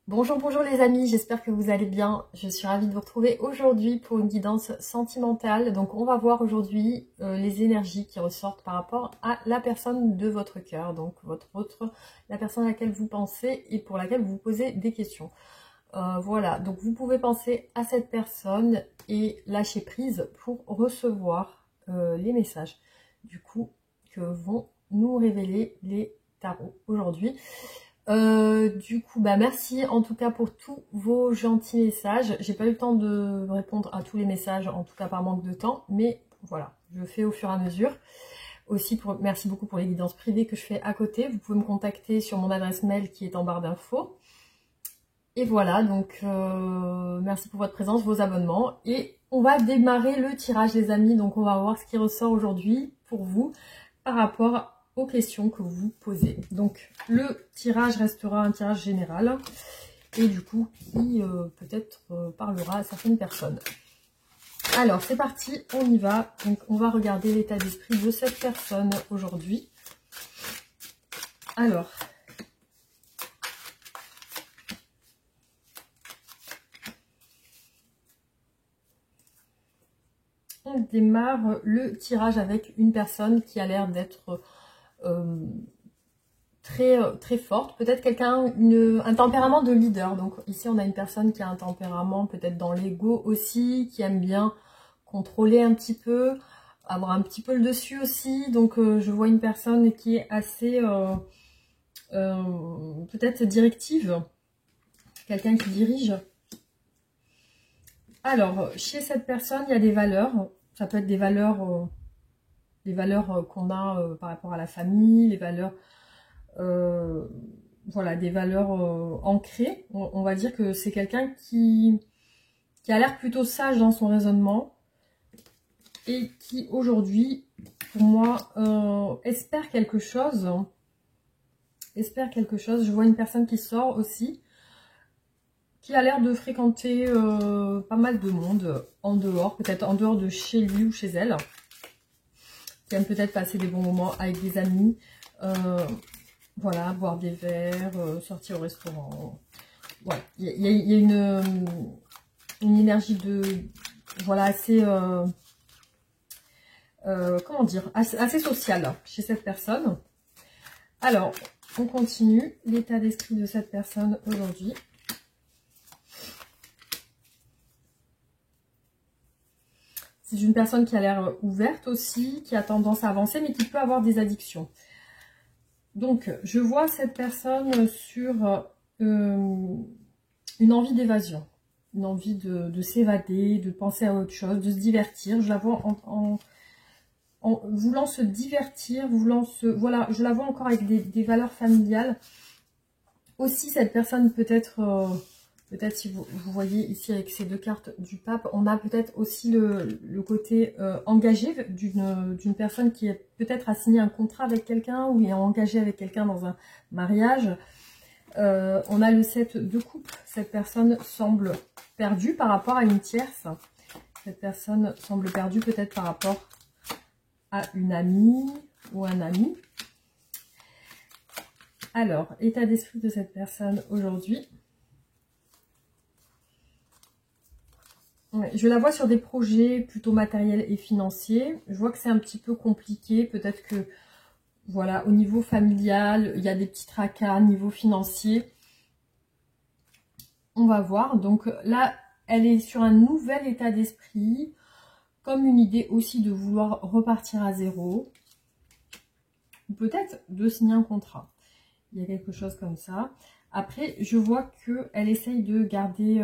Bonjour, bonjour les amis, j'espère que vous allez bien. Je suis ravie de vous retrouver aujourd'hui pour une guidance sentimentale. Donc on va voir aujourd'hui les énergies qui ressortent par rapport à la personne de votre cœur. Donc la personne à laquelle vous pensez et pour laquelle vous vous posez des questions. Voilà, donc vous pouvez penser à cette personne et lâcher prise pour recevoir les messages du coup que vont nous révéler les tarots aujourd'hui. Du coup, merci en tout cas pour tous vos gentils messages. J'ai pas eu le temps de répondre à tous les messages, en tout cas par manque de temps, mais voilà, je fais au fur et à mesure. Aussi, merci beaucoup pour les guidances privées que je fais à côté. Vous pouvez me contacter sur mon adresse mail qui est en barre d'infos. Et voilà, donc merci pour votre présence, vos abonnements. Et on va démarrer le tirage les amis, donc on va voir ce qui ressort aujourd'hui pour vous par rapport aux questions que vous posez. Donc le tirage restera un tirage général et du coup qui peut-être parlera à certaines personnes. Alors c'est parti, on y va. Donc on va regarder l'état d'esprit de cette personne aujourd'hui. Alors on démarre le tirage avec une personne qui a l'air d'être très forte, peut-être quelqu'un, un tempérament de leader. Donc ici on a une personne qui a un tempérament peut-être dans l'ego aussi, qui aime bien contrôler un petit peu, avoir un petit peu le dessus aussi. Donc je vois une personne qui est assez peut-être directive, quelqu'un qui dirige. Alors chez cette personne il y a des valeurs, ça peut être des valeurs qu'on a par rapport à la famille, les valeurs voilà, des valeurs ancrées. On va dire que c'est quelqu'un qui a l'air plutôt sage dans son raisonnement et qui aujourd'hui, pour moi, espère quelque chose. Je vois une personne qui sort aussi, qui a l'air de fréquenter pas mal de monde en dehors, peut-être en dehors de chez lui ou chez elle, qui aime peut-être passer des bons moments avec des amis. Voilà, boire des verres, sortir au restaurant. Voilà, il y a une énergie de, voilà, assez, comment dire, assez sociale chez cette personne. Alors, on continue l'état d'esprit de cette personne aujourd'hui. C'est une personne qui a l'air ouverte aussi, qui a tendance à avancer, mais qui peut avoir des addictions. Donc, je vois cette personne sur une envie d'évasion, une envie de s'évader, de penser à autre chose, de se divertir. Je la vois en voulant se divertir, voilà, je la vois encore avec des valeurs familiales. Aussi, cette personne peut-être si vous voyez ici avec ces deux cartes du pape, on a peut-être aussi le côté engagé d'une personne qui est peut-être a signé un contrat avec quelqu'un ou est engagée avec quelqu'un dans un mariage. On a le 7 de coupe. Cette personne semble perdue par rapport à une tierce. Cette personne semble perdue peut-être par rapport à une amie ou un ami. Alors, état d'esprit de cette personne aujourd'hui. Ouais, je la vois sur des projets plutôt matériels et financiers. Je vois que c'est un petit peu compliqué. Peut-être que, voilà, au niveau familial, il y a des petits tracas, niveau financier. On va voir. Donc là, elle est sur un nouvel état d'esprit, comme une idée aussi de vouloir repartir à zéro. Ou peut-être de signer un contrat. Il y a quelque chose comme ça. Après, je vois qu'elle essaye de garder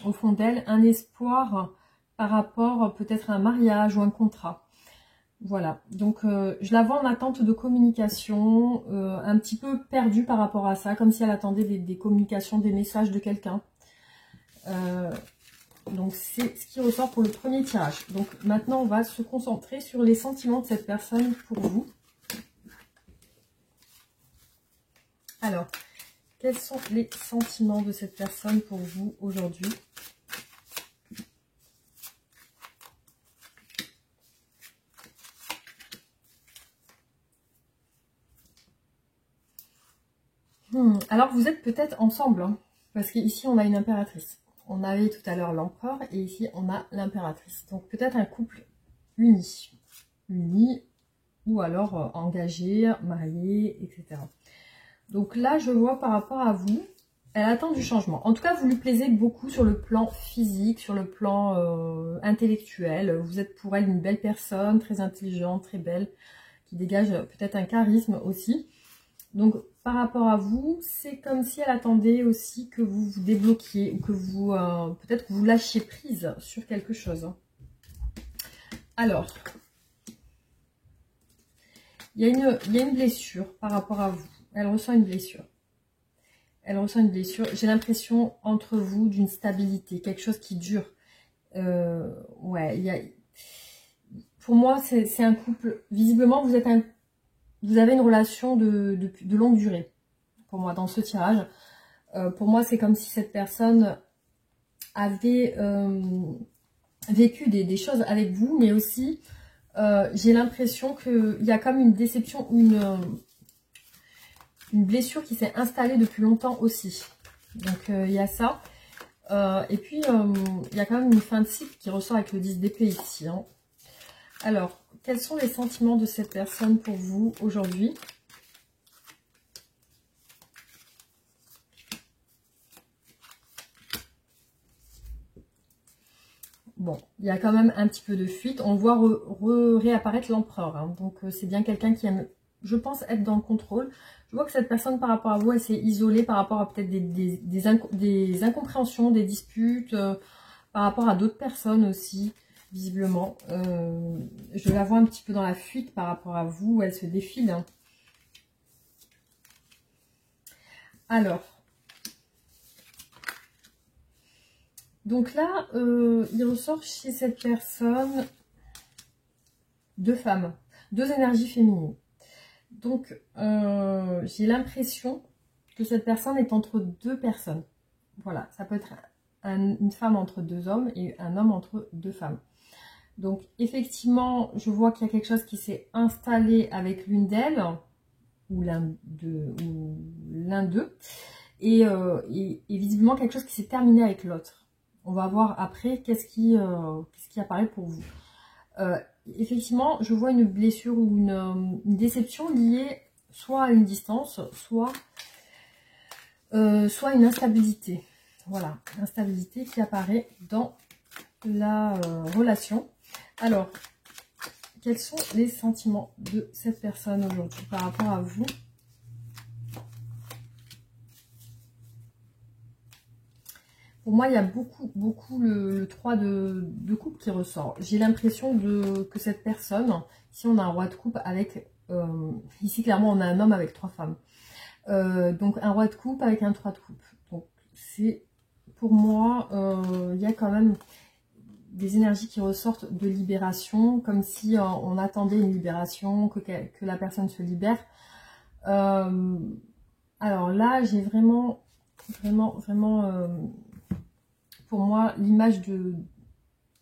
au fond d'elle un espoir par rapport peut-être à un mariage ou un contrat. Voilà, donc je la vois en attente de communication, un petit peu perdue par rapport à ça, comme si elle attendait des communications, des messages de quelqu'un. Donc c'est ce qui ressort pour le premier tirage. Donc maintenant on va se concentrer sur les sentiments de cette personne pour vous. Alors, quels sont les sentiments de cette personne pour vous aujourd'hui ? Alors vous êtes peut-être ensemble, hein, parce qu'ici on a une impératrice. On avait tout à l'heure l'empereur et ici on a l'impératrice. Donc peut-être un couple uni. Uni ou alors engagé, marié, etc. Donc là je vois par rapport à vous, elle attend du changement. En tout cas vous lui plaisez beaucoup sur le plan physique, sur le plan intellectuel. Vous êtes pour elle une belle personne, très intelligente, très belle, qui dégage peut-être un charisme aussi. Donc par rapport à vous, c'est comme si elle attendait aussi que vous vous débloquiez ou que vous, peut-être que vous lâchiez prise sur quelque chose. Alors, il y a une blessure par rapport à vous. Elle ressent une blessure. Elle ressent une blessure. J'ai l'impression entre vous d'une stabilité, quelque chose qui dure. Ouais, pour moi, c'est un couple. Visiblement, vous avez une relation de longue durée. Pour moi, dans ce tirage, pour moi, c'est comme si cette personne avait vécu des choses avec vous, mais aussi, j'ai l'impression qu'il y a comme une déception ou une blessure qui s'est installée depuis longtemps aussi. Donc, il y a ça. Et puis, il y a quand même une fin de cycle qui ressort avec le 10 d'épée ici. Hein. Alors, quels sont les sentiments de cette personne pour vous aujourd'hui ? Bon, il y a quand même un petit peu de fuite. On voit réapparaître l'empereur. Hein. Donc, c'est bien quelqu'un qui aime, je pense, être dans le contrôle. Je vois que cette personne, par rapport à vous, elle s'est isolée par rapport à peut-être des incompréhensions, des disputes, par rapport à d'autres personnes aussi, visiblement. Je la vois un petit peu dans la fuite par rapport à vous. Elle se défile. Hein. Alors... Donc là, il ressort chez cette personne deux femmes, deux énergies féminines. Donc, j'ai l'impression que cette personne est entre deux personnes. Voilà, ça peut être une femme entre deux hommes et un homme entre deux femmes. Donc, effectivement, je vois qu'il y a quelque chose qui s'est installé avec l'une d'elles, ou l'un d'eux, et visiblement quelque chose qui s'est terminé avec l'autre. On va voir après qu'est-ce qui apparaît pour vous. Effectivement, je vois une blessure ou une déception liée soit à une distance, soit une instabilité. Voilà, instabilité qui apparaît dans la relation. Alors, quels sont les sentiments de cette personne aujourd'hui par rapport à vous ? Pour moi, il y a beaucoup le 3 de coupe qui ressort. J'ai l'impression que cette personne, ici on a un roi de coupe avec, ici clairement on a un homme avec 3 femmes. Donc un roi de coupe avec un 3 de coupe. Donc c'est, pour moi, il y a quand même des énergies qui ressortent de libération, comme si on attendait une libération, que la personne se libère. Alors là, j'ai vraiment pour moi, l'image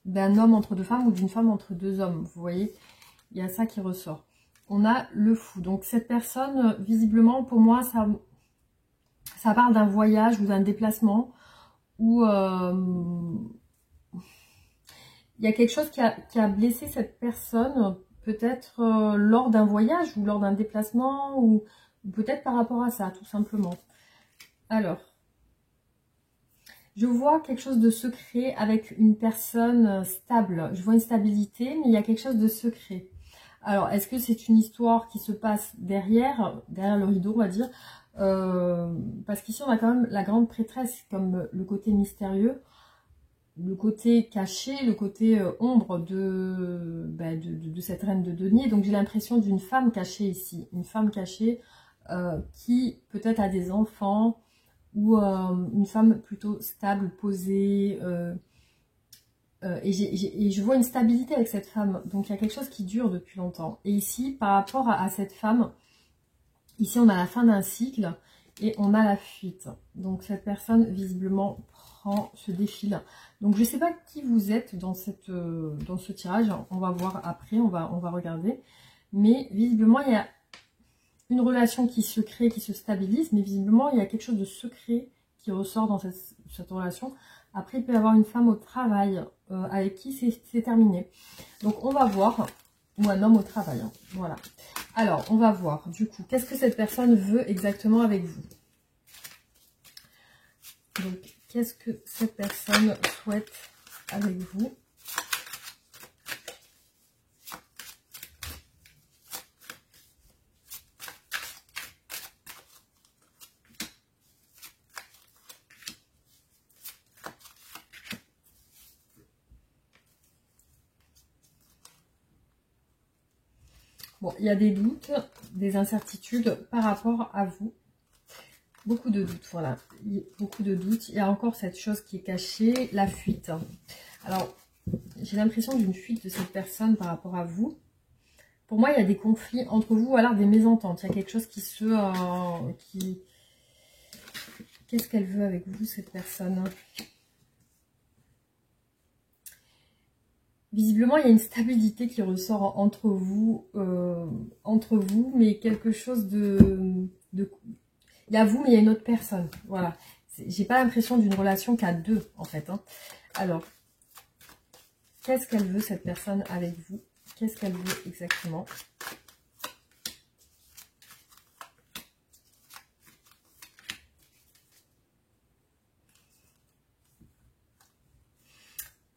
d'un homme entre deux femmes ou d'une femme entre deux hommes. Vous voyez, il y a ça qui ressort. On a le fou. Donc, cette personne, visiblement, pour moi, ça parle d'un voyage ou d'un déplacement où il y a quelque chose qui a blessé cette personne, peut-être lors d'un voyage ou lors d'un déplacement ou peut-être par rapport à ça, tout simplement. Alors, je vois quelque chose de secret avec une personne stable. Je vois une stabilité, mais il y a quelque chose de secret. Alors, est-ce que c'est une histoire qui se passe derrière le rideau, on va dire, parce qu'ici, on a quand même la grande prêtresse comme le côté mystérieux, le côté caché, le côté ombre de cette reine de denier. Donc, j'ai l'impression d'une femme cachée ici. Une femme cachée qui peut-être a des enfants, ou une femme plutôt stable, posée, et je vois une stabilité avec cette femme, donc il y a quelque chose qui dure depuis longtemps. Et ici, par rapport à cette femme, ici on a la fin d'un cycle et on a la fuite. Donc cette personne visiblement se défile. Donc je ne sais pas qui vous êtes dans ce tirage, on va voir après, on va regarder. Mais visiblement il y a une relation qui se crée, qui se stabilise, mais visiblement, il y a quelque chose de secret qui ressort dans cette relation. Après, il peut y avoir une femme au travail avec qui c'est terminé. Donc, on va voir, ou un homme au travail, hein, voilà. Alors, on va voir, du coup, qu'est-ce que cette personne veut exactement avec vous? Donc, qu'est-ce que cette personne souhaite avec vous? Bon, il y a des doutes, des incertitudes par rapport à vous. Beaucoup de doutes, voilà. Beaucoup de doutes. Il y a encore cette chose qui est cachée, la fuite. Alors, j'ai l'impression d'une fuite de cette personne par rapport à vous. Pour moi, il y a des conflits entre vous, ou alors des mésententes. Il y a quelque chose qui se... Qu'est-ce qu'elle veut avec vous, cette personne? Visiblement, il y a une stabilité qui ressort entre vous, mais quelque chose de... Il y a vous, mais il y a une autre personne. Voilà. J'ai pas l'impression d'une relation qu'à deux, en fait. Hein. Alors, qu'est-ce qu'elle veut, cette personne, avec vous? Qu'est-ce qu'elle veut exactement?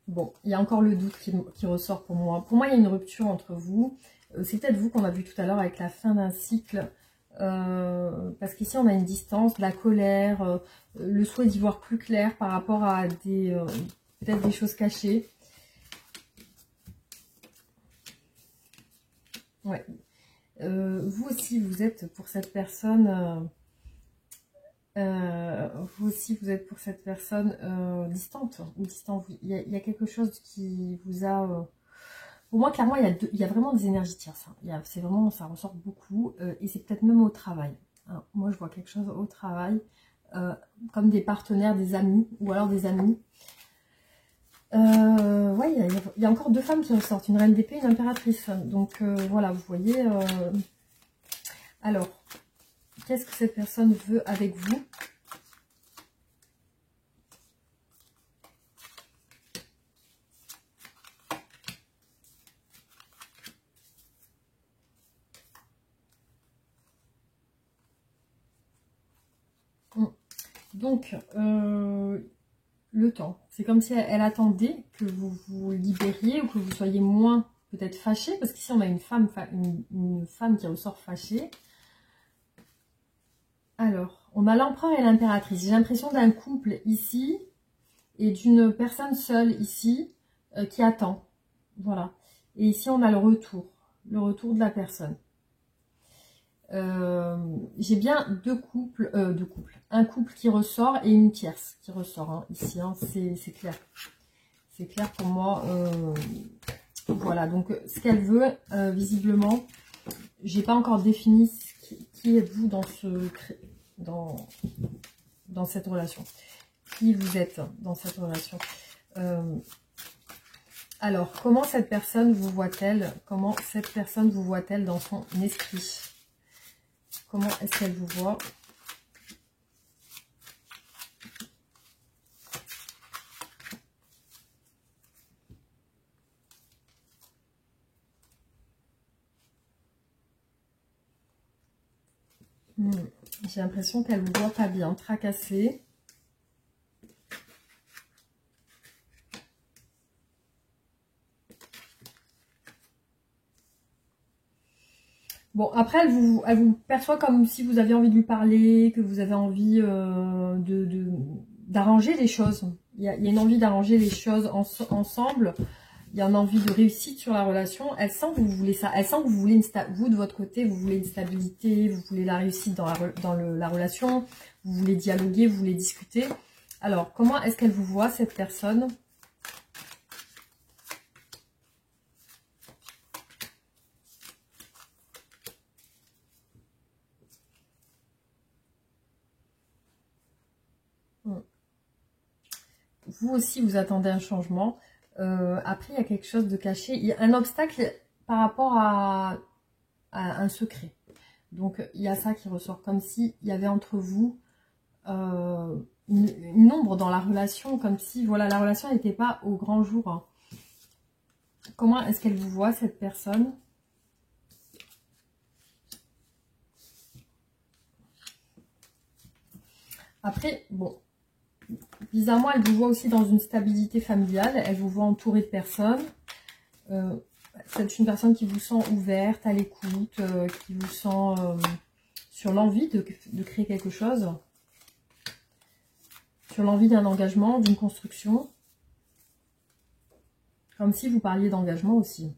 Bon, il y a encore le doute qui ressort pour moi. Pour moi, il y a une rupture entre vous. C'est peut-être vous qu'on a vu tout à l'heure avec la fin d'un cycle. Parce qu'ici, on a une distance, de la colère, le souhait d'y voir plus clair par rapport à des peut-être des choses cachées. Ouais. Vous aussi, vous êtes pour cette personne... vous aussi, vous êtes pour cette personne distante ou distant. Il y a quelque chose qui vous a... Pour moi, clairement, il y a vraiment des énergies tierces. Hein. C'est vraiment, ça ressort beaucoup. Et c'est peut-être même au travail. Hein. Moi, je vois quelque chose au travail. Comme des partenaires, des amis. Ou alors des amis. Ouais, il y a encore deux femmes qui ressortent. Une reine d'épée et une impératrice. Donc, voilà, vous voyez... Alors, qu'est-ce que cette personne veut avec vous? Donc, le temps. C'est comme si elle attendait que vous vous libériez ou que vous soyez moins peut-être fâché. Parce qu'ici, on a une femme qui ressort fâchée. Alors, on a l'empereur et l'impératrice. J'ai l'impression d'un couple ici et d'une personne seule ici qui attend. Voilà. Et ici, on a le retour de la personne. J'ai bien deux couples, un couple qui ressort et une tierce qui ressort hein, ici, hein, c'est clair. C'est clair pour moi. Voilà, donc ce qu'elle veut, visiblement, j'ai pas encore défini qui êtes-vous dans cette relation. Qui vous êtes dans cette relation. Alors, comment cette personne vous voit-elle? Comment cette personne vous voit-elle dans son esprit? Comment est-ce qu'elle vous voit? J'ai l'impression qu'elle vous voit pas bien, tracassée. Bon, après, elle vous perçoit comme si vous avez envie de lui parler, que vous avez envie d'arranger les choses. Il y a une envie d'arranger les choses ensemble. Il y a une envie de réussite sur la relation. Elle sent que vous voulez ça. Elle sent que vous voulez vous, de votre côté, vous voulez une stabilité, vous voulez la réussite dans la relation, vous voulez dialoguer, vous voulez discuter. Alors, comment est-ce qu'elle vous voit, cette personne ? Vous aussi, vous attendez un changement. Après, il y a quelque chose de caché. Il y a un obstacle par rapport à un secret. Donc il y a ça qui ressort, comme s'il y avait entre vous une ombre dans la relation, comme si voilà, la relation n'était pas au grand jour. Hein. Comment est-ce qu'elle vous voit, cette personne? Après, bon, bizarrement, elle vous voit aussi dans une stabilité familiale. Elle vous voit entouré de personnes. C'est une personne qui vous sent ouverte, à l'écoute, qui vous sent sur l'envie de créer quelque chose. Sur l'envie d'un engagement, d'une construction. Comme si vous parliez d'engagement aussi.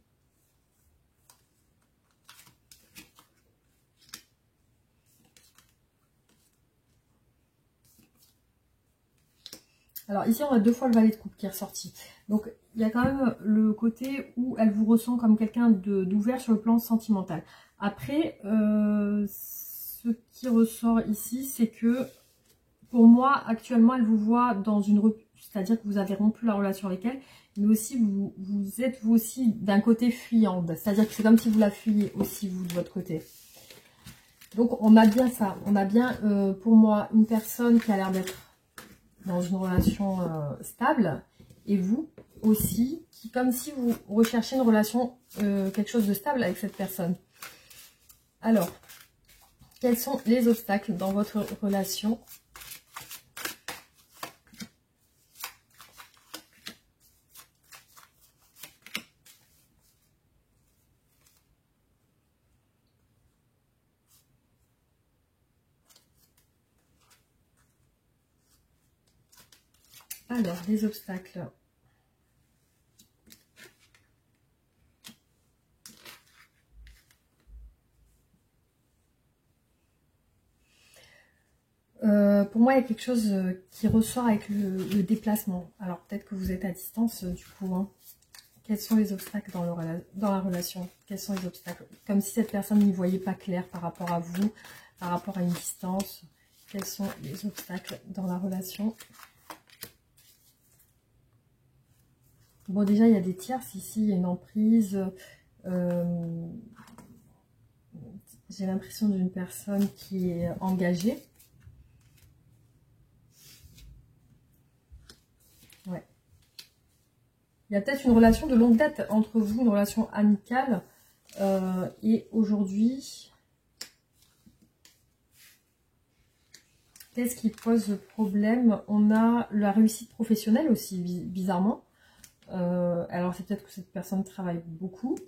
Alors ici, on a 2 fois le valet de coupe qui est ressorti. Donc, il y a quand même le côté où elle vous ressent comme quelqu'un d'ouvert sur le plan sentimental. Après, ce qui ressort ici, c'est que pour moi, actuellement, elle vous voit dans une rupture, c'est-à-dire que vous avez rompu la relation avec elle, mais aussi vous êtes vous aussi d'un côté fuyante, c'est-à-dire que c'est comme si vous la fuyiez aussi, vous, de votre côté. Donc, on a bien ça. On a bien, pour moi, une personne qui a l'air d'être dans une relation stable, et vous aussi, qui comme si vous recherchez une relation, quelque chose de stable avec cette personne. Alors, quels sont les obstacles dans votre relation? Alors, les obstacles. Pour moi, il y a quelque chose qui ressort avec le déplacement. Alors, peut-être que vous êtes à distance, du coup. Hein. Quels sont les obstacles dans la relation? Quels sont les obstacles? Comme si cette personne n'y voyait pas clair par rapport à vous, par rapport à une distance. Quels sont les obstacles dans la relation? Bon, déjà, il y a des tierces ici, il y a une emprise. J'ai l'impression d'une personne qui est engagée. Ouais. Il y a peut-être une relation de longue date entre vous, une relation amicale. Et aujourd'hui, qu'est-ce qui pose problème? On a la réussite professionnelle aussi, bizarrement. Alors, c'est peut-être que cette personne travaille beaucoup.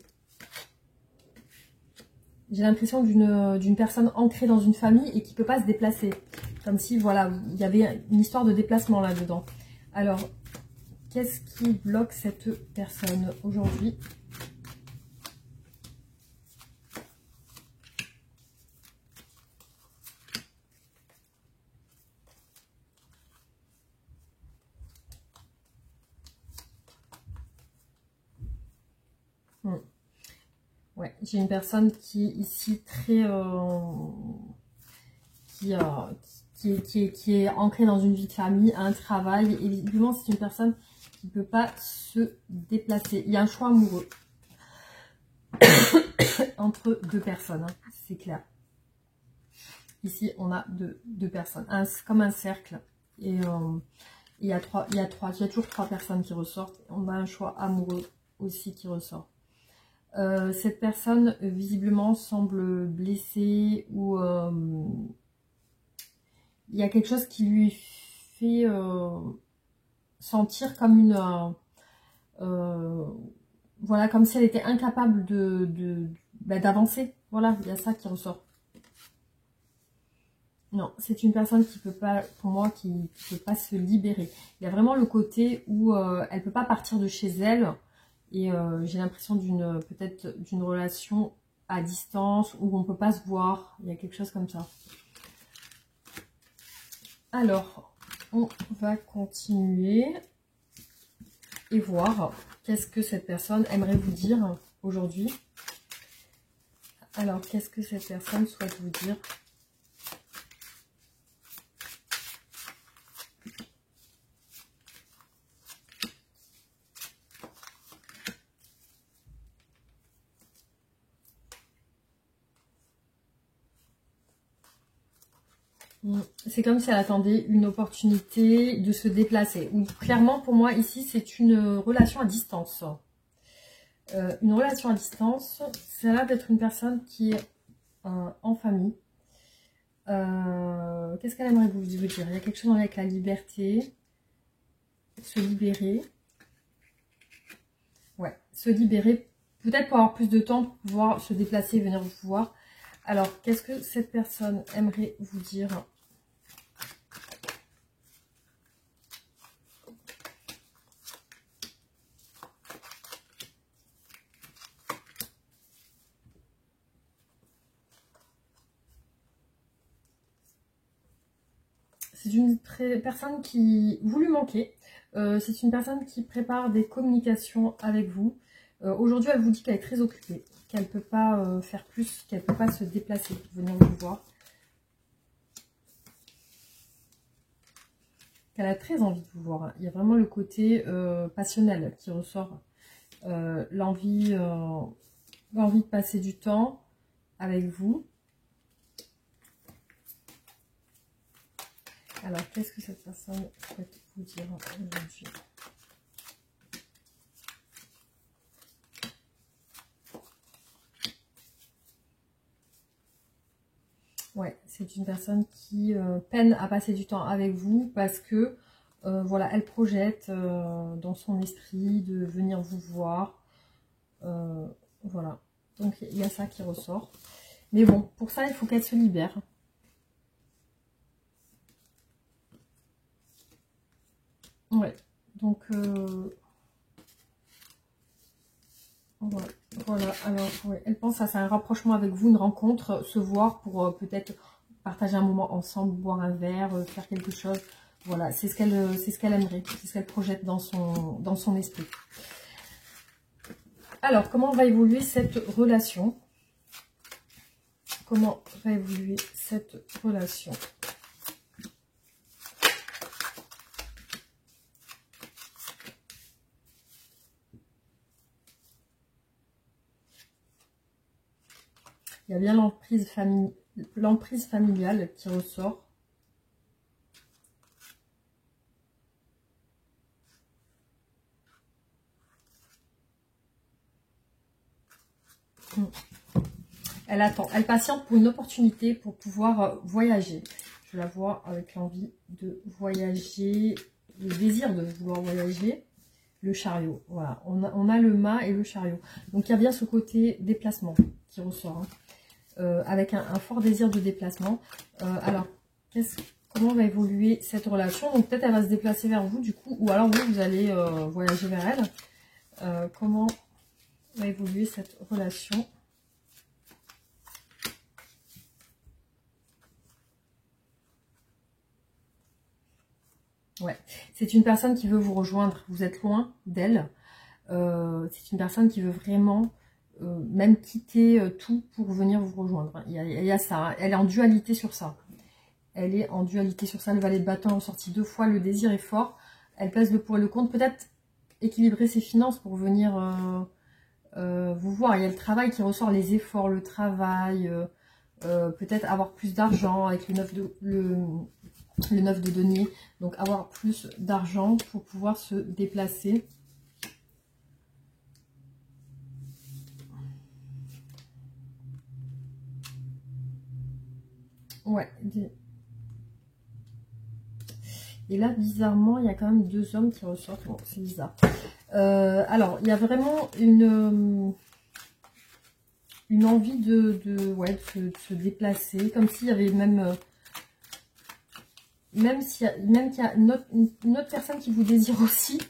J'ai l'impression d'une personne ancrée dans une famille et qui ne peut pas se déplacer. Comme si, voilà, il y avait une histoire de déplacement là-dedans. Alors, qu'est-ce qui bloque cette personne aujourd'hui? Ouais, j'ai une personne qui est ici très... qui est ancrée dans une vie de famille, un travail. Et visiblement, c'est une personne qui ne peut pas se déplacer. Il y a un choix amoureux entre 2 personnes, hein, c'est clair. Ici, on a deux personnes, comme un cercle. Et il y a toujours 3 personnes qui ressortent. On a un choix amoureux aussi qui ressort. Cette personne, visiblement, semble blessée ou il y a quelque chose qui lui fait sentir comme une... voilà, comme si elle était incapable d'avancer. Voilà, il y a ça qui ressort. Non, c'est une personne qui peut pas, pour moi, qui peut pas se libérer. Il y a vraiment le côté où elle peut pas partir de chez elle. Et j'ai l'impression peut-être d'une relation à distance où on peut pas se voir. Il y a quelque chose comme ça. Alors, on va continuer et voir qu'est-ce que cette personne aimerait vous dire aujourd'hui. Alors, qu'est-ce que cette personne souhaite vous dire ? c'est comme si elle attendait une opportunité de se déplacer. Oui, clairement, pour moi, ici, c'est une relation à distance. Une relation à distance, ça a l'air d'être une personne qui est en famille. Qu'est-ce qu'elle aimerait vous dire? Il y a quelque chose avec la liberté. Se libérer. Ouais, se libérer. Peut-être pour avoir plus de temps pour pouvoir se déplacer et venir vous voir. Alors, qu'est-ce que cette personne aimerait vous dire? C'est une personne qui vous lui manquez. C'est une personne qui prépare des communications avec vous. Aujourd'hui, elle vous dit qu'elle est très occupée, qu'elle ne peut pas faire plus, qu'elle ne peut pas se déplacer pour venir vous voir. Qu'elle a très envie de vous voir. Il y a vraiment le côté passionnel qui ressort. L'envie de passer du temps avec vous. Alors, qu'est-ce que cette personne souhaite vous dire aujourd'hui? Ouais, c'est une personne qui peine à passer du temps avec vous parce que, voilà, elle projette dans son esprit de venir vous voir. Voilà, donc il y a ça qui ressort. Mais bon, pour ça, il faut qu'elle se libère. Ouais, donc ouais, voilà, alors ouais, elle pense à ça, un rapprochement avec vous, une rencontre, se voir pour peut-être partager un moment ensemble, boire un verre, faire quelque chose. Voilà, c'est ce qu'elle aimerait, c'est ce qu'elle projette dans son esprit. Alors, comment va évoluer cette relation? Comment va évoluer cette relation? Il y a bien l'emprise familiale qui ressort. Elle attend, elle patiente pour une opportunité pour pouvoir voyager. Je la vois avec l'envie de voyager, le désir de vouloir voyager. Le chariot, voilà, on a le mât et le chariot. Donc il y a bien ce côté déplacement qui ressort, hein. Avec un fort désir de déplacement. Alors, comment va évoluer cette relation? Donc peut-être elle va se déplacer vers vous du coup, ou alors vous allez voyager vers elle. Comment va évoluer cette relation? Ouais, c'est une personne qui veut vous rejoindre, vous êtes loin d'elle. C'est une personne qui veut vraiment même quitter tout pour venir vous rejoindre. Il y a ça, hein. Elle est en dualité sur ça. Elle est en dualité sur ça. Le valet de bâton est ressorti 2 fois, le désir est fort. Elle pèse le pour et le contre. Peut-être équilibrer ses finances pour venir vous voir. Il y a le travail qui ressort, les efforts, le travail. Peut-être avoir plus d'argent avec le 9 de denier. Donc avoir plus d'argent pour pouvoir se déplacer. Ouais. Et là, bizarrement, il y a quand même 2 hommes qui ressortent. Bon, c'est bizarre. Alors, il y a vraiment une envie de se déplacer. Comme s'il y avait même qu'il y a une autre personne qui vous désire aussi,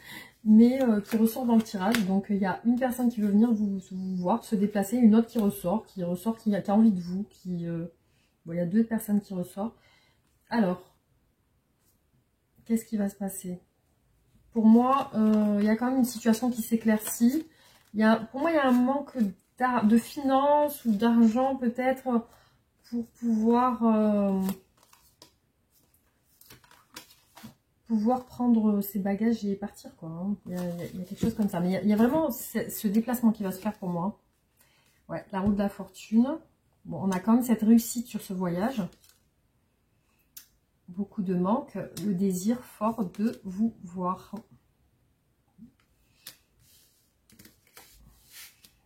mais qui ressort dans le tirage. Donc, il y a une personne qui veut venir vous voir, se déplacer, une autre qui ressort, qui a envie de vous. Bon, il y a 2 personnes qui ressortent. Alors, qu'est-ce qui va se passer? Pour moi, il y a quand même une situation qui s'éclaircit. Pour moi, il y a un manque de finances ou d'argent peut-être pour pouvoir prendre ses bagages et partir, quoi, hein. Il y a quelque chose comme ça. Mais il y a vraiment ce déplacement qui va se faire pour moi. Ouais, la roue de la fortune. Bon, on a quand même cette réussite sur ce voyage. beaucoup de manque, le désir fort de vous voir.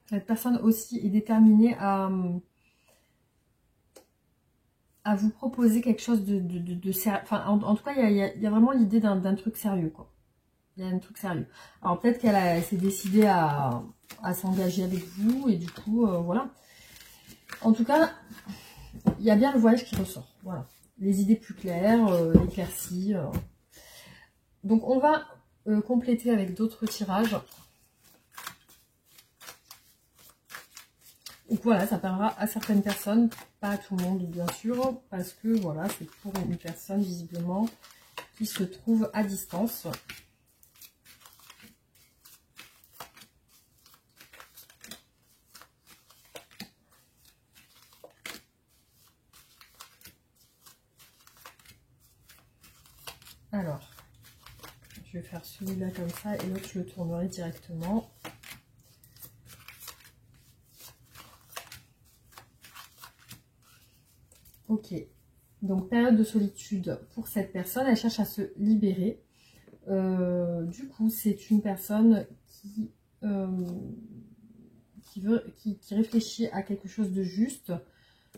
Cette personne aussi est déterminée à vous proposer quelque chose de sérieux. Enfin, en tout cas, il y a vraiment l'idée d'un truc sérieux, quoi. Il y a un truc sérieux. Alors peut-être qu'elle s'est décidée à s'engager avec vous et du coup, voilà. En tout cas, il y a bien le voyage qui ressort. Voilà. Les idées plus claires, éclaircies. Donc on va compléter avec d'autres tirages. Donc voilà, ça parlera à certaines personnes, pas à tout le monde bien sûr, parce que voilà, c'est pour une personne visiblement qui se trouve à distance. Alors, je vais faire celui-là comme ça et l'autre je le tournerai directement. Ok, donc période de solitude pour cette personne, elle cherche à se libérer. Du coup, c'est une personne qui réfléchit à quelque chose de juste.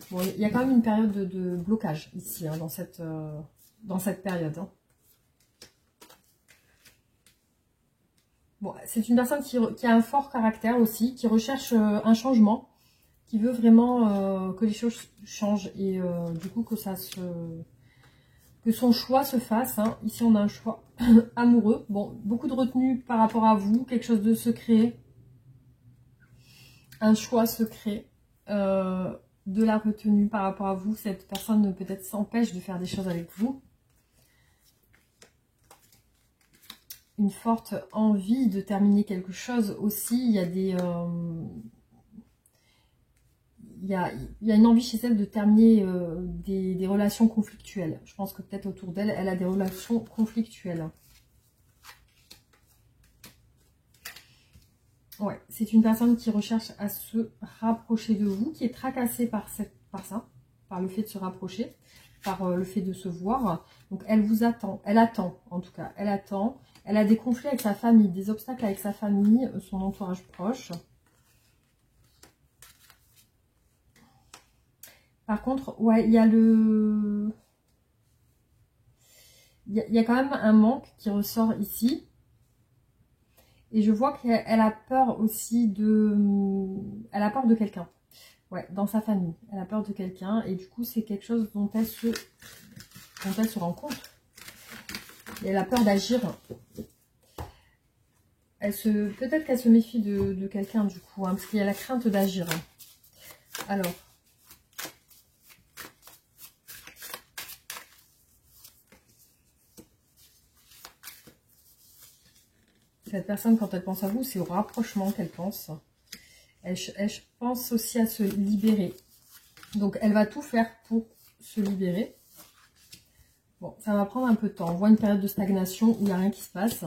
Bon, il y a quand même une période de blocage ici, hein, dans cette période. Hein. Bon, c'est une personne qui a un fort caractère aussi, qui recherche un changement, qui veut vraiment que les choses changent et du coup que son choix se fasse. Hein. Ici, on a un choix amoureux. Bon, beaucoup de retenue par rapport à vous, quelque chose de secret. Un choix secret, de la retenue par rapport à vous. Cette personne peut-être s'empêche de faire des choses avec vous. Une forte envie de terminer quelque chose aussi. Il y a il y a une envie chez elle de terminer des relations conflictuelles. Je pense que peut-être autour d'elle, elle a des relations conflictuelles. Ouais, c'est une personne qui recherche à se rapprocher de vous, qui est tracassée par ça, par le fait de se rapprocher, par le fait de se voir. Donc elle vous attend, elle attend en tout cas, elle attend. Elle a des conflits avec sa famille, des obstacles avec sa famille, son entourage proche. Par contre, ouais, il y a il y a quand même un manque qui ressort ici. Et je vois qu'elle a peur aussi elle a peur de quelqu'un. Ouais, dans sa famille. Elle a peur de quelqu'un. Et du coup, c'est quelque chose dont elle se rend compte. Et elle a peur d'agir. Peut-être qu'elle se méfie de quelqu'un du coup. Hein, parce qu'il y a la crainte d'agir. Alors. Cette personne, quand elle pense à vous, c'est au rapprochement qu'elle pense. Elle pense aussi à se libérer. Donc, elle va tout faire pour se libérer. Bon, ça va prendre un peu de temps. On voit une période de stagnation où il n'y a rien qui se passe.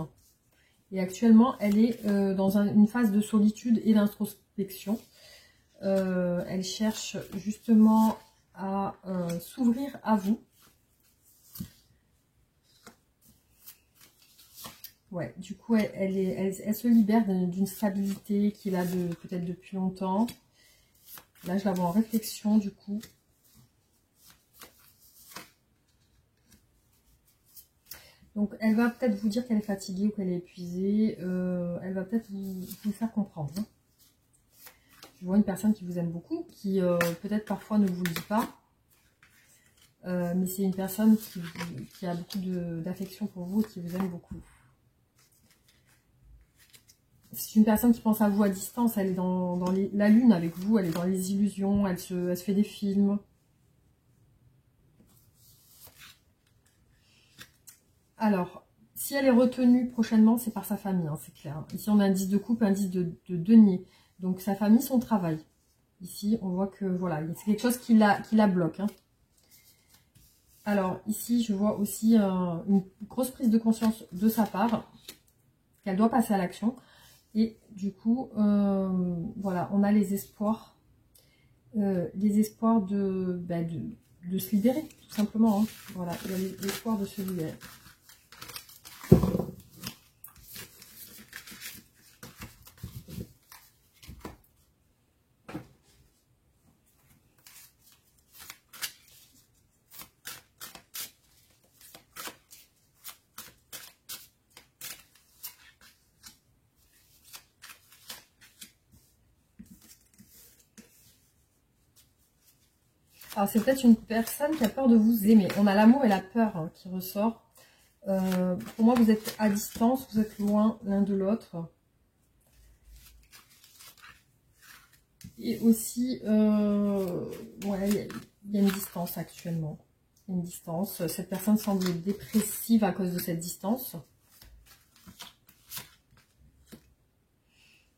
Et actuellement, elle est dans une phase de solitude et d'introspection. Elle cherche justement à s'ouvrir à vous. Ouais, du coup, elle se libère d'une stabilité qu'il a peut-être depuis longtemps. Là, je la vois en réflexion, du coup. Donc, elle va peut-être vous dire qu'elle est fatiguée ou qu'elle est épuisée. Elle va peut-être vous le faire comprendre. Hein. Je vois une personne qui vous aime beaucoup, qui peut-être parfois ne vous le dit pas. Mais c'est une personne qui a beaucoup d'affection pour vous et qui vous aime beaucoup. C'est une personne qui pense à vous à distance, elle est dans la lune avec vous, elle est dans les illusions, elle se fait des films. Alors, si elle est retenue prochainement, c'est par sa famille, hein, c'est clair. Ici, on a un 10 de coupe, un 10 de denier. Donc, sa famille, son travail. Ici, on voit que, voilà, c'est quelque chose qui la bloque. Hein. Alors, ici, je vois aussi une grosse prise de conscience de sa part, qu'elle doit passer à l'action. Et du coup, voilà, on a les espoirs de de se libérer, tout simplement. Hein. Voilà, il y a l'espoir de se libérer. Alors, c'est peut-être une personne qui a peur de vous aimer. On a l'amour et la peur hein, qui ressort. Pour moi, vous êtes à distance, vous êtes loin l'un de l'autre. Et aussi, ouais, il y a une distance actuellement. Une distance. Cette personne semble dépressive à cause de cette distance.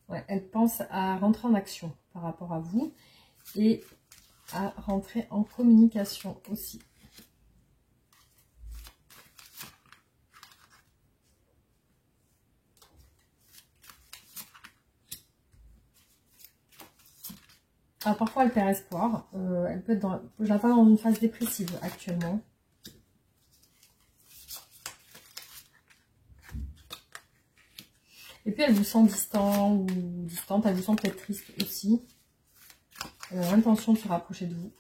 Ouais, elle pense à rentrer en action par rapport à vous. Et à rentrer en communication aussi. Alors parfois elle perd espoir, elle peut être dans, je la vois dans une phase dépressive actuellement. Et puis elle vous sent distant ou distante, elle vous sent peut-être triste aussi. Elle a l'intention de se rapprocher de vous.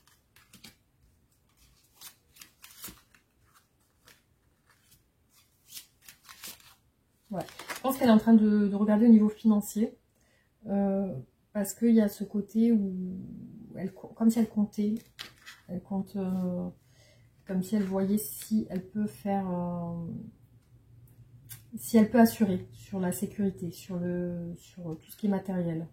Ouais. Je pense qu'elle est en train de regarder au niveau financier. Parce qu'il y a ce côté où, elle, comme si elle comptait. Elle compte, comme si elle voyait si elle peut faire... si elle peut assurer sur la sécurité, sur tout ce qui est matériel.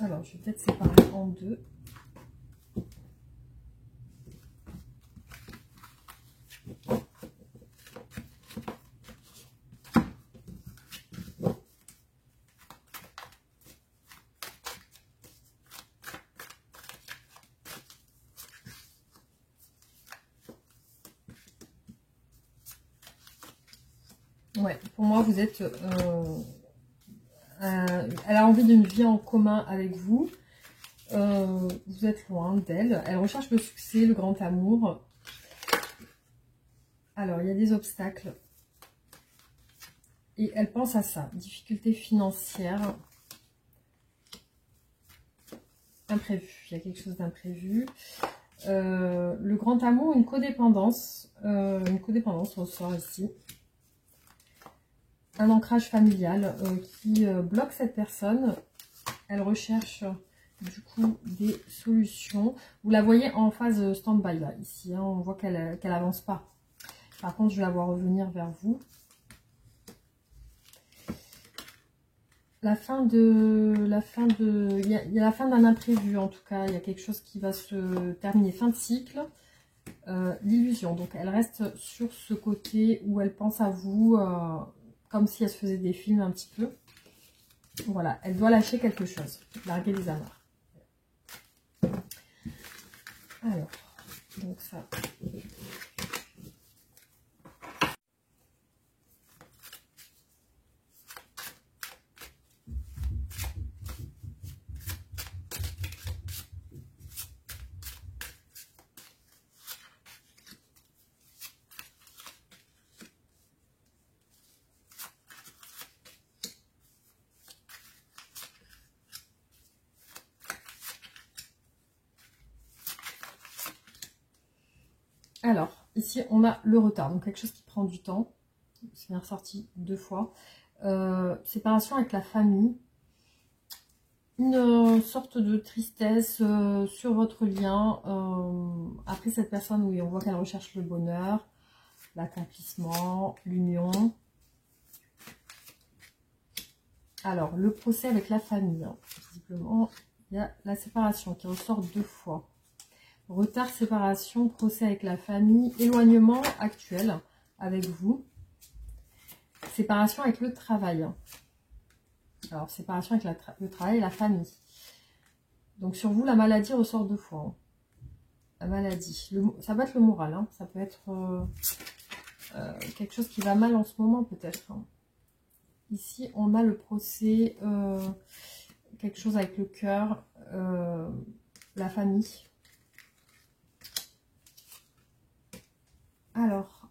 Alors, je vais peut-être séparer en deux. Ouais, pour moi, vous êtes... elle a envie d'une vie en commun avec vous. Vous êtes loin d'elle. Elle recherche le succès, le grand amour. Alors, il y a des obstacles. Et elle pense à ça. Difficultés financières. Imprévu. Il y a quelque chose d'imprévu. Le grand amour, une codépendance. Une codépendance ressort ici. Un ancrage familial qui bloque cette personne. Elle recherche du coup des solutions. Vous la voyez en phase stand-by là, ici. Hein, on voit qu'elle avance pas. Par contre, je vais la voir revenir vers vous. Il y a la fin d'un imprévu en tout cas. Il y a quelque chose qui va se terminer. Fin de cycle. L'illusion. Donc, elle reste sur ce côté où elle pense à vous comme si elle se faisait des films un petit peu. Voilà, elle doit lâcher quelque chose. Larguer les amarres. Alors, donc ça... Alors, ici, on a le retard, donc quelque chose qui prend du temps. C'est bien ressorti 2 fois. Séparation avec la famille. Une sorte de tristesse sur votre lien. Après cette personne, oui, on voit qu'elle recherche le bonheur, l'accomplissement, l'union. Alors, le procès avec la famille. Hein. Visiblement, il y a la séparation qui ressort 2 fois. Retard, séparation, procès avec la famille, éloignement actuel avec vous. Séparation avec le travail. Alors, séparation avec le travail et la famille. Donc, sur vous, la maladie ressort 2 fois. Hein. La maladie. Ça peut être le moral. Hein. Ça peut être quelque chose qui va mal en ce moment, peut-être. Hein. Ici, on a le procès, quelque chose avec le cœur, la famille. Alors,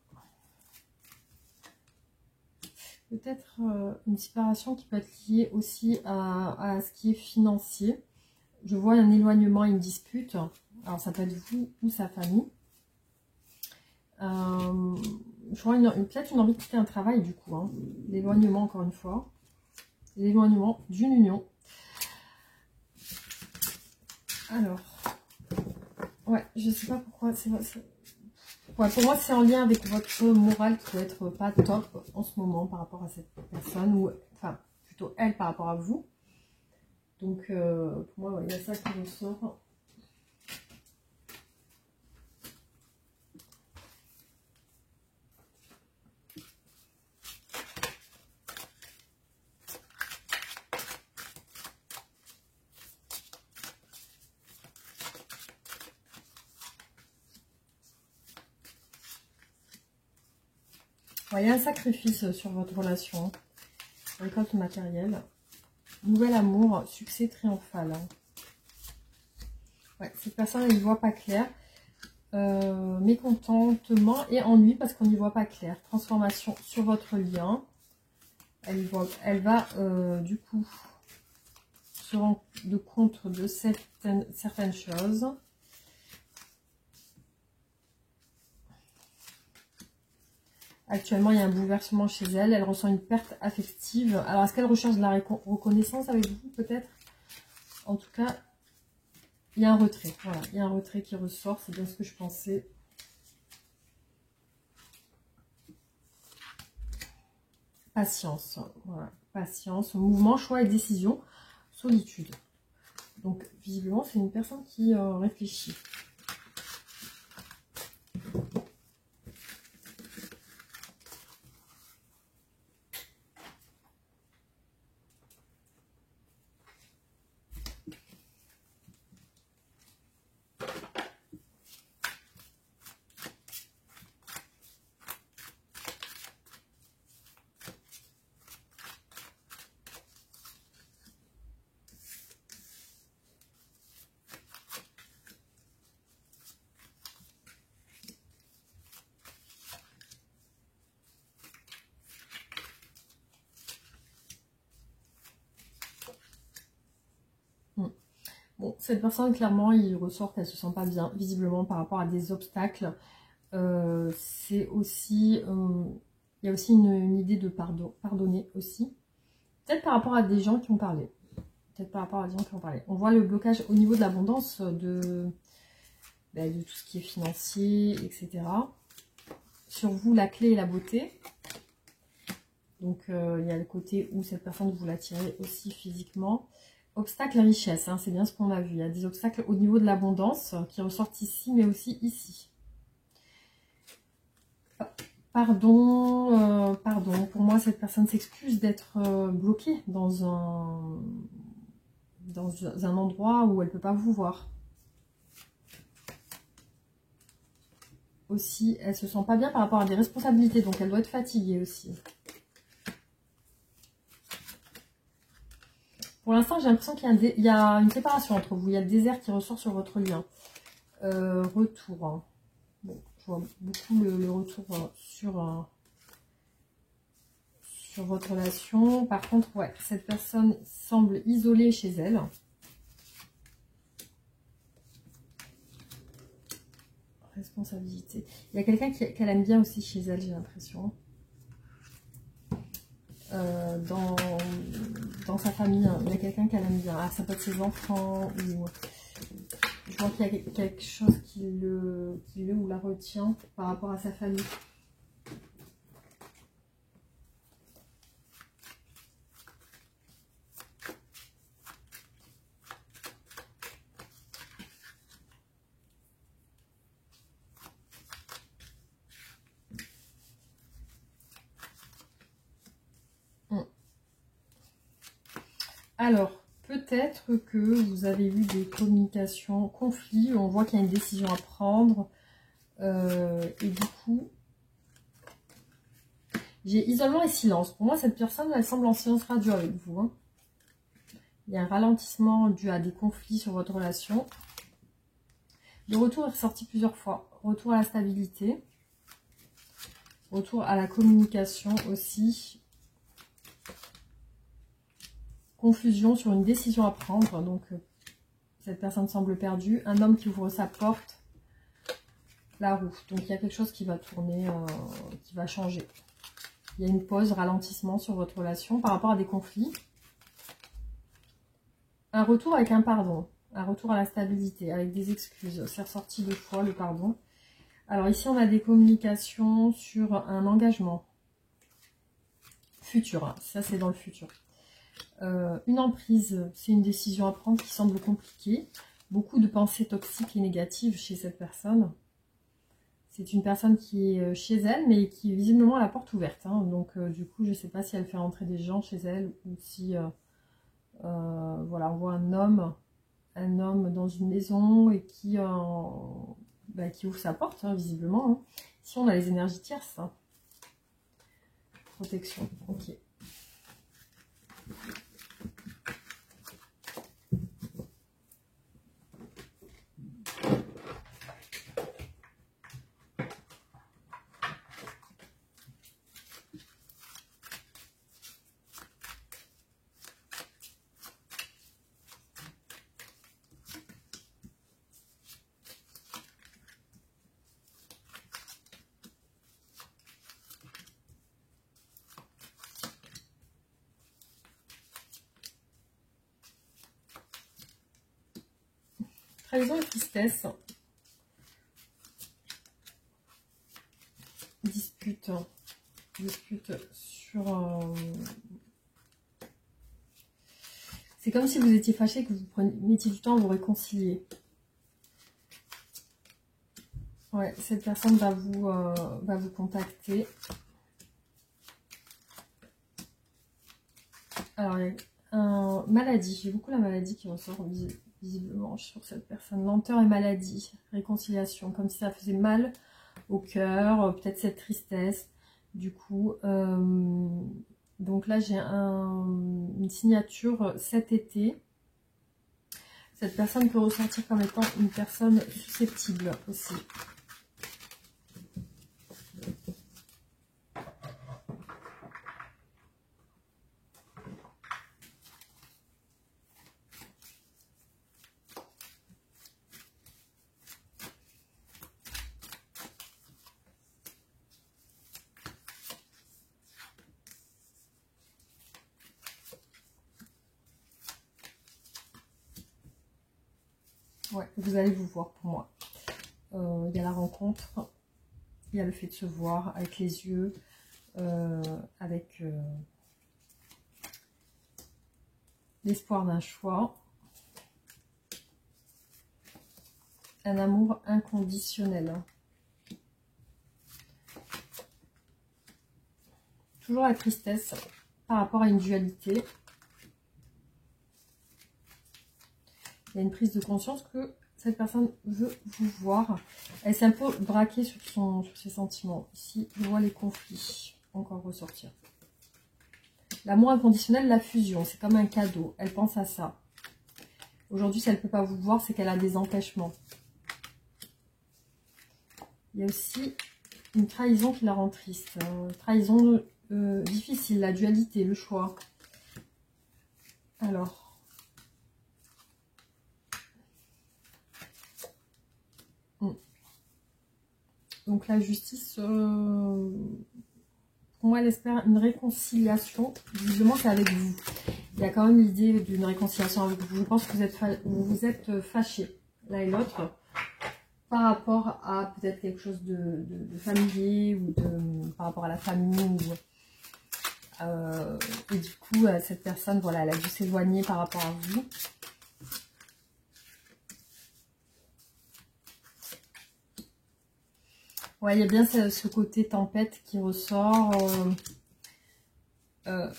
peut-être une séparation qui peut être liée aussi à ce qui est financier. Je vois un éloignement, une dispute. Alors, ça peut être vous ou sa famille. Je vois peut-être une envie de quitter un travail, du coup. Hein. L'éloignement, encore une fois. L'éloignement d'une union. Alors, ouais, je sais pas pourquoi. Ouais, pour moi, c'est en lien avec votre morale qui doit être pas top en ce moment par rapport à cette personne, ou enfin, plutôt elle par rapport à vous. Donc, pour moi, ouais, il y a ça qui ressort. Ouais, il y a un sacrifice sur votre relation. Récolte matérielle. Nouvel amour, succès triomphal. Ouais, cette personne, elle ne voit pas clair. Mécontentement et ennui parce qu'on n'y voit pas clair. Transformation sur votre lien. Elle va du coup se rendre compte de certaines choses. Actuellement, il y a un bouleversement chez elle. Elle ressent une perte affective. Alors, est-ce qu'elle recherche de la reconnaissance avec vous, peut-être? En tout cas, il y a un retrait. Voilà, il y a un retrait qui ressort. C'est bien ce que je pensais. Patience. Voilà, patience, mouvement, choix et décision. Solitude. Donc, visiblement, c'est une personne qui réfléchit. Bon, cette personne, clairement, il ressort qu'elle ne se sent pas bien, visiblement, par rapport à des obstacles. C'est aussi... il y a aussi une idée de pardonner aussi. Peut-être par rapport à des gens qui ont parlé. Peut-être par rapport à des gens qui ont parlé. On voit le blocage au niveau de l'abondance, de tout ce qui est financier, etc. Sur vous, la clé et la beauté. Donc, il y a le côté où cette personne, vous l'attirez aussi physiquement. Obstacle à richesse, hein, c'est bien ce qu'on a vu. Il y a des obstacles au niveau de l'abondance qui ressortent ici, mais aussi ici. Pardon, pardon. Pour moi, cette personne s'excuse d'être bloquée dans un endroit où elle ne peut pas vous voir. Aussi, elle ne se sent pas bien par rapport à des responsabilités, donc elle doit être fatiguée aussi. Pour l'instant, j'ai l'impression qu'il y a une séparation entre vous. Il y a le désert qui ressort sur votre lien. Retour. Hein. Bon, je vois beaucoup le retour sur votre relation. Par contre, ouais, cette personne semble isolée chez elle. Responsabilité. Il y a quelqu'un qu'elle aime bien aussi chez elle, j'ai l'impression. Dans sa famille, hein. Il y a quelqu'un qu'elle aime bien. Ah, ça peut être ses enfants ou... Je vois qu'il y a quelque chose qui le ou la retient par rapport à sa famille. Alors, peut-être que vous avez eu des communications, conflits, on voit qu'il y a une décision à prendre. Et du coup, j'ai isolement et silence. Pour moi, cette personne, elle semble en silence radio avec vous. Hein. Il y a un ralentissement dû à des conflits sur votre relation. Le retour est ressorti plusieurs fois. Retour à la stabilité. Retour à la communication aussi. Confusion sur une décision à prendre. Donc, cette personne semble perdue. Un homme qui ouvre sa porte. La roue. Donc, il y a quelque chose qui va tourner, qui va changer. Il y a une pause, ralentissement sur votre relation par rapport à des conflits. Un retour avec un pardon. Un retour à la stabilité, avec des excuses. C'est ressorti 2 fois, le pardon. Alors ici, on a des communications sur un engagement futur. Hein. Ça, c'est dans le futur. Une emprise, c'est une décision à prendre qui semble compliquée. Beaucoup de pensées toxiques et négatives chez cette personne. C'est une personne qui est chez elle, mais qui est visiblement à la porte ouverte. Hein. Donc, du coup, je ne sais pas si elle fait rentrer des gens chez elle ou si... voilà, on voit un homme dans une maison et qui ouvre sa porte, hein, visiblement. Hein. Ici, on a les énergies tierces. Hein. Protection, ok. Trahison et tristesse. Dispute sur... C'est comme si vous étiez fâché, que vous mettiez du temps à vous réconcilier. Ouais, cette personne va vous contacter. Alors, il y a un maladie. J'ai beaucoup la maladie qui ressort visiblement sur cette personne. Lenteur et maladie. Réconciliation. Comme si ça faisait mal au cœur. Peut-être cette tristesse. Du coup, donc là, j'ai une signature cet été. Cette personne peut ressentir comme étant une personne susceptible aussi. Ouais, vous allez vous voir pour moi. Il y a la rencontre, il y a le fait de se voir avec les yeux, avec l'espoir d'un choix. Un amour inconditionnel. Toujours la tristesse par rapport à une dualité. Il y a une prise de conscience que cette personne veut vous voir. Elle s'est un peu braquée sur ses sentiments. Ici, je vois les conflits encore ressortir. L'amour inconditionnel, la fusion, c'est comme un cadeau. Elle pense à ça. Aujourd'hui, si elle ne peut pas vous voir, c'est qu'elle a des empêchements. Il y a aussi une trahison qui la rend triste. Trahison difficile, la dualité, le choix. Alors... Donc la justice, pour moi, elle espère une réconciliation. Visiblement, c'est avec vous. Il y a quand même l'idée d'une réconciliation avec vous. Je pense que vous êtes fâchés, l'un et l'autre, par rapport à peut-être quelque chose de familier ou par rapport à la famille. Et du coup, cette personne, voilà, elle a dû s'éloigner par rapport à vous. Ouais, il y a bien ce côté tempête qui ressort.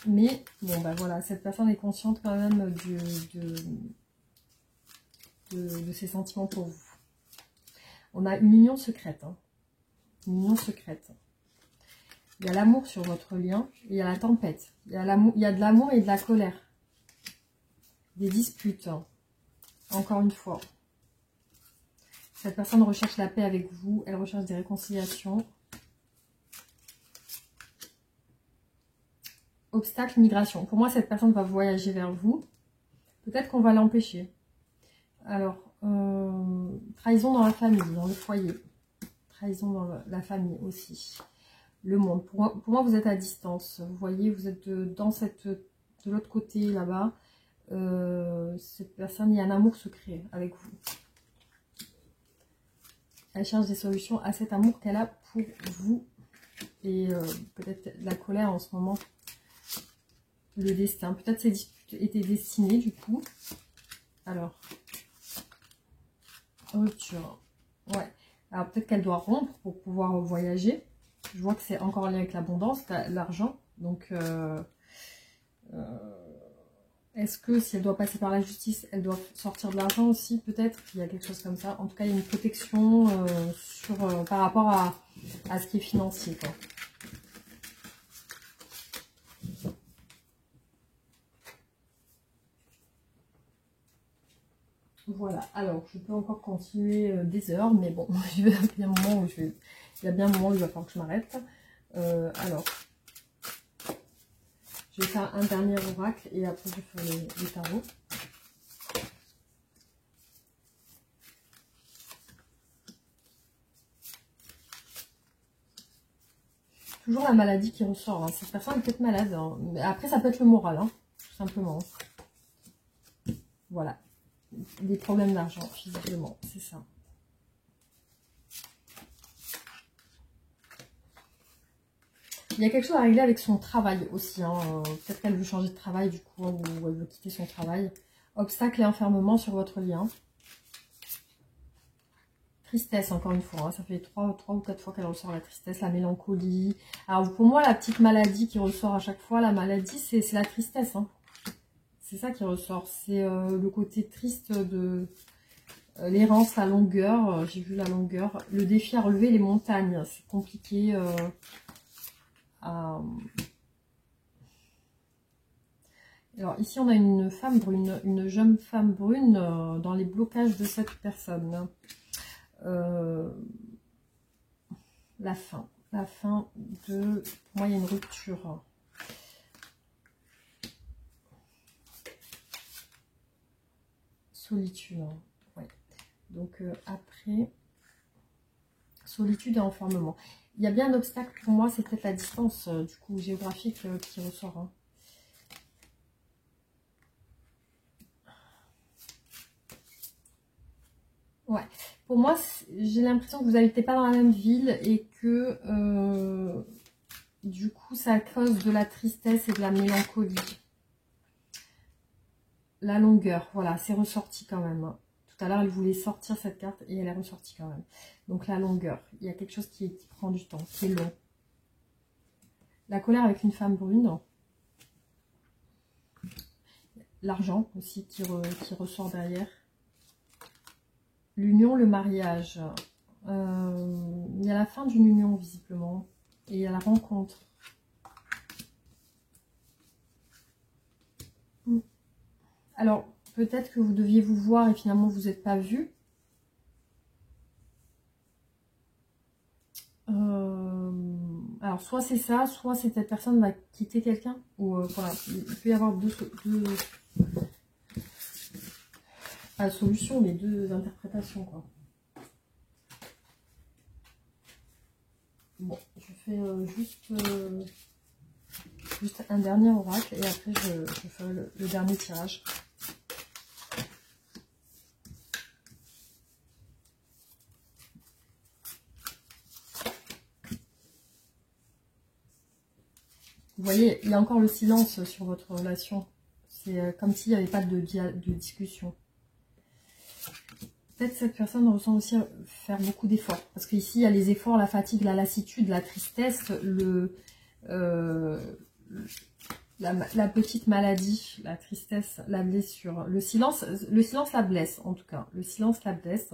Mais bon, bah voilà, cette personne est consciente quand même de ses sentiments pour vous. On a une union secrète. Hein. Une union secrète. Il y a l'amour sur votre lien. Il y a la tempête. Il y a de l'amour et de la colère. Des disputes. Hein. Encore une fois. Cette personne recherche la paix avec vous. Elle recherche des réconciliations. Obstacle, migration. Pour moi, cette personne va voyager vers vous. Peut-être qu'on va l'empêcher. Alors, trahison dans la famille, dans le foyer. Trahison dans la famille aussi. Le monde. Pour moi, vous êtes à distance. Vous voyez, vous êtes de l'autre côté, là-bas. Cette personne, il y a un amour secret avec vous. Elle cherche des solutions à cet amour qu'elle a pour vous. Et peut-être la colère en ce moment. Le destin. Peut-être ces disputes étaient destinées, du coup. Alors, rupture. Ouais. Alors, peut-être qu'elle doit rompre pour pouvoir voyager. Je vois que c'est encore en lien avec l'abondance, l'argent. Donc, est-ce que si elle doit passer par la justice, elle doit sortir de l'argent aussi? Peut-être qu'il y a quelque chose comme ça. En tout cas, il y a une protection par rapport à ce qui est financier, quoi. Voilà, alors je peux encore continuer des heures, mais bon, il y a bien un moment où il va falloir que je m'arrête. Alors, je vais faire un dernier oracle et après je vais faire les tarots. Toujours la maladie qui ressort. Hein. Cette personne est peut-être malade. Hein. Mais après, ça peut être le moral, hein, tout simplement. Voilà. Des problèmes d'argent, visiblement, c'est ça. Il y a quelque chose à régler avec son travail aussi. Hein. Peut-être qu'elle veut changer de travail, du coup, ou elle veut quitter son travail. Obstacle et enfermement sur votre lien. Tristesse, encore une fois. Hein. Ça fait 3 ou 4 fois qu'elle ressort la tristesse, la mélancolie. Alors, pour moi, la petite maladie qui ressort à chaque fois, la maladie, c'est la tristesse. Hein. C'est ça qui ressort. C'est le côté triste de l'errance, la longueur. J'ai vu la longueur. Le défi à relever, les montagnes. C'est compliqué. Alors ici, on a une femme brune, une jeune femme brune dans les blocages de cette personne. La fin de... Pour moi, il y a une rupture. Solitude. Ouais. Donc après, solitude et enfermement. Il y a bien un obstacle pour moi, c'est peut-être la distance du coup géographique qui ressort. Hein. Ouais. Pour moi, j'ai l'impression que vous n'habitez pas dans la même ville et que du coup, ça cause de la tristesse et de la mélancolie. La longueur, voilà, c'est ressorti quand même. Hein. Tout à l'heure, elle voulait sortir cette carte et elle est ressortie quand même. Donc la longueur, il y a quelque chose qui prend du temps, qui est long. La colère avec une femme brune. L'argent aussi qui ressort derrière. L'union, le mariage. Il y a la fin d'une union visiblement. Et il y a la rencontre. Alors, peut-être que vous deviez vous voir et finalement vous n'êtes pas vu. Alors, soit c'est ça, soit cette personne va quitter quelqu'un. Ou voilà, il peut y avoir deux pas solutions, mais deux interprétations, quoi. Bon, je fais juste un dernier oracle et après je ferai le dernier tirage. Vous voyez, il y a encore le silence sur votre relation. C'est comme s'il n'y avait pas de discussion. Peut-être cette personne ressent aussi faire beaucoup d'efforts. Parce qu'ici, il y a les efforts, la fatigue, la lassitude, la tristesse, le la petite maladie, la tristesse, la blessure. Le silence la blesse en tout cas. Le silence la blesse.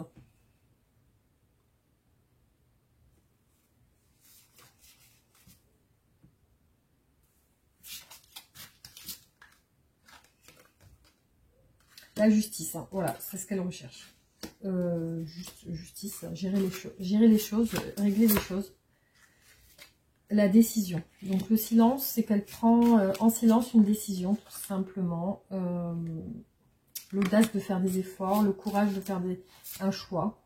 La justice, hein, voilà, c'est ce qu'elle recherche. Justice, gérer les choses, régler les choses. La décision. Donc le silence, c'est qu'elle prend en silence une décision, tout simplement. L'audace de faire des efforts, le courage de faire un choix.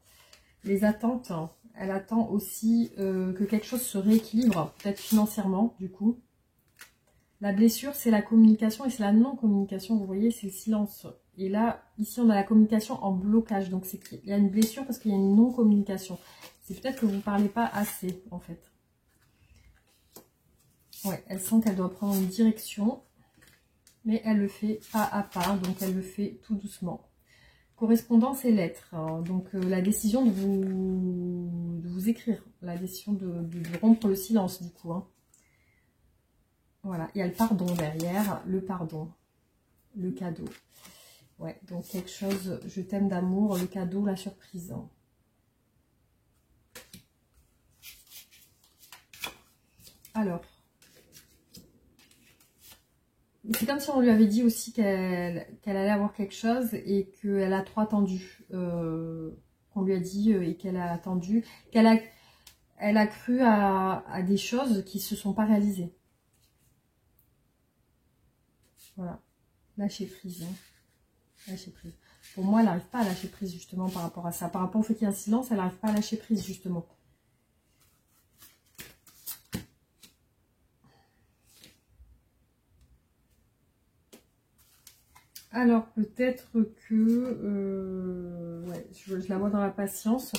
Les attentes, hein, elle attend aussi que quelque chose se rééquilibre, peut-être financièrement, du coup. La blessure, c'est la communication et c'est la non-communication. Vous voyez, c'est le silence. Et là, ici, on a la communication en blocage. Donc, c'est qu'il y a une blessure parce qu'il y a une non-communication. C'est peut-être que vous ne parlez pas assez, en fait. Ouais, elle sent qu'elle doit prendre une direction. Mais elle le fait pas à pas. Donc, elle le fait tout doucement. Correspondance et lettres. Hein. Donc, la décision de vous écrire. La décision de rompre le silence, du coup. Hein. Voilà, il y a le pardon derrière, le pardon, le cadeau. Ouais, donc quelque chose, je t'aime d'amour, le cadeau, la surprise. Alors, c'est comme si on lui avait dit aussi qu'elle allait avoir quelque chose et qu'elle a trop attendu. Qu'on lui a dit et qu'elle a attendu, elle a cru à des choses qui ne se sont pas réalisées. Voilà, lâcher prise. Hein. Lâcher prise. Pour moi, elle n'arrive pas à lâcher prise justement par rapport à ça. Par rapport au fait qu'il y a un silence, elle n'arrive pas à lâcher prise justement. Alors peut-être que, ouais, je la vois dans la patience.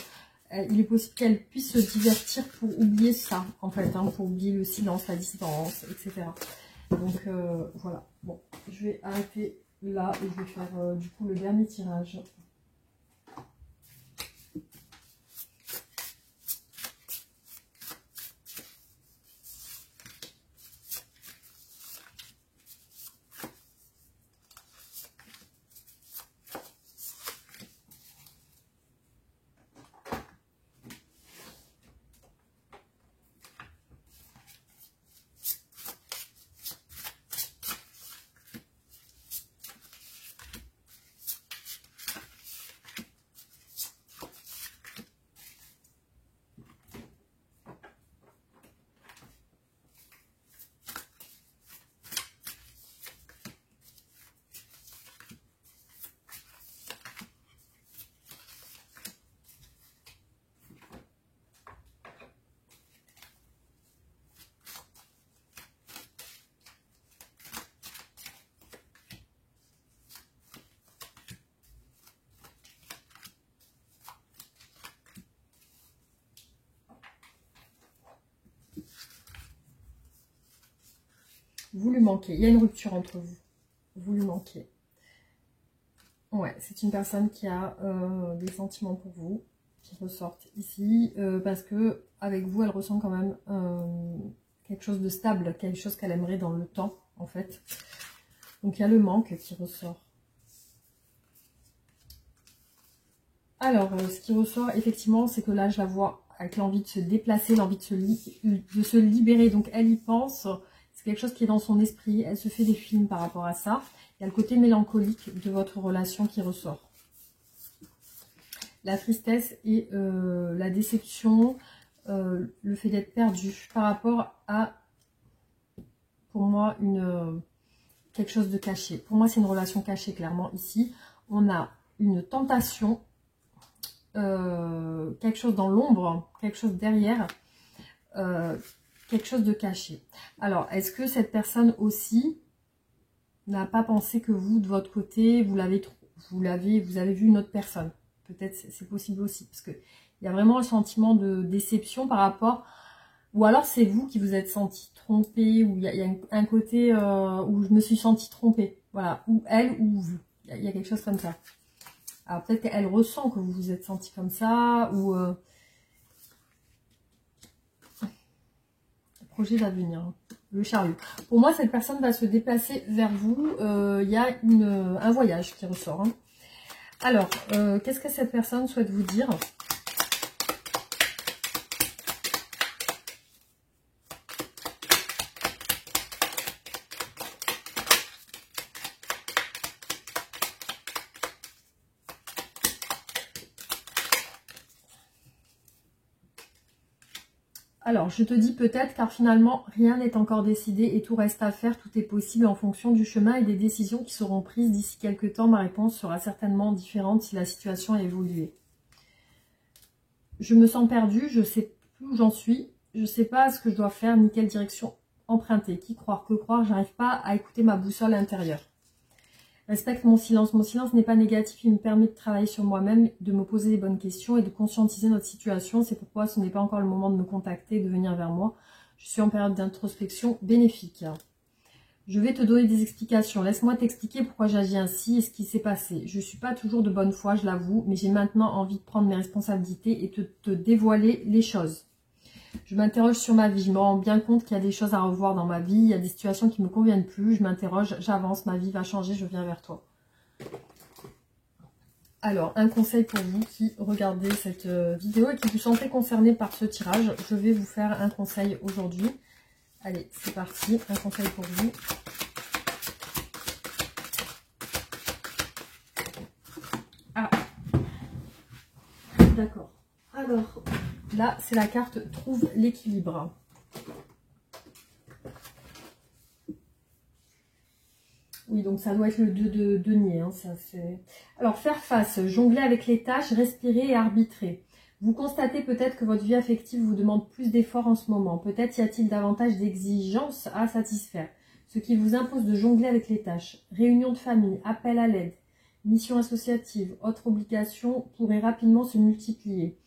Il est possible qu'elle puisse se divertir pour oublier ça, en fait, hein, pour oublier le silence, la distance, etc. Donc voilà. Bon, je vais arrêter là et je vais faire du coup le dernier tirage. Vous lui manquez. Il y a une rupture entre vous. Vous lui manquez. Ouais, c'est une personne qui a des sentiments pour vous, qui ressortent ici, parce que avec vous, elle ressent quand même quelque chose de stable, quelque chose qu'elle aimerait dans le temps, en fait. Donc, il y a le manque qui ressort. Alors, ce qui ressort, effectivement, c'est que là, je la vois avec l'envie de se déplacer, l'envie de se libérer. Donc, elle y pense. C'est quelque chose qui est dans son esprit. Elle se fait des films par rapport à ça. Il y a le côté mélancolique de votre relation qui ressort. La tristesse et la déception, le fait d'être perdu par rapport à, pour moi, quelque chose de caché. Pour moi, c'est une relation cachée, clairement, ici. On a une tentation, quelque chose dans l'ombre, quelque chose derrière, quelque chose de caché. Alors, est-ce que cette personne aussi n'a pas pensé que vous, de votre côté, vous avez vu une autre personne? Peut-être c'est possible aussi, parce qu'il y a vraiment un sentiment de déception par rapport, ou alors c'est vous qui vous êtes senti trompé, ou il y a un côté où je me suis senti trompée, voilà, ou elle ou vous, il y a quelque chose comme ça. Alors peut-être qu'elle ressent que vous vous êtes senti comme ça, ou projet d'avenir. le chariot. Pour moi, cette personne va se déplacer vers vous. Il y a un voyage qui ressort. Hein. Alors, qu'est-ce que cette personne souhaite vous dire ? Alors, je te dis peut-être, car finalement, rien n'est encore décidé et tout reste à faire. Tout est possible en fonction du chemin et des décisions qui seront prises d'ici quelques temps. Ma réponse sera certainement différente si la situation a évolué. Je me sens perdue, je ne sais plus où j'en suis. Je ne sais pas ce que je dois faire, ni quelle direction emprunter. Qui croire, que croire, j'arrive pas à écouter ma boussole intérieure. Respecte mon silence. Mon silence n'est pas négatif, il me permet de travailler sur moi-même, de me poser les bonnes questions et de conscientiser notre situation. C'est pourquoi ce n'est pas encore le moment de me contacter et de venir vers moi. Je suis en période d'introspection bénéfique. Je vais te donner des explications. Laisse-moi t'expliquer pourquoi j'agis ainsi et ce qui s'est passé. Je ne suis pas toujours de bonne foi, je l'avoue, mais j'ai maintenant envie de prendre mes responsabilités et de te dévoiler les choses. Je m'interroge sur ma vie, je me rends bien compte qu'il y a des choses à revoir dans ma vie, il y a des situations qui ne me conviennent plus, je m'interroge, j'avance, ma vie va changer, je viens vers toi. Alors, un conseil pour vous qui regardez cette vidéo et qui vous sentez concerné par ce tirage, je vais vous faire un conseil aujourd'hui. Allez, c'est parti, un conseil pour vous. Ah, d'accord. Alors, là, c'est la carte « Trouve l'équilibre ». Oui, donc ça doit être le 2 de denier. Hein, ça fait... Alors, faire face, jongler avec les tâches, respirer et arbitrer. Vous constatez peut-être que votre vie affective vous demande plus d'efforts en ce moment. Peut-être y a-t-il davantage d'exigences à satisfaire, ce qui vous impose de jongler avec les tâches. Réunion de famille, appel à l'aide, mission associative, autres obligations pourraient rapidement se multiplier.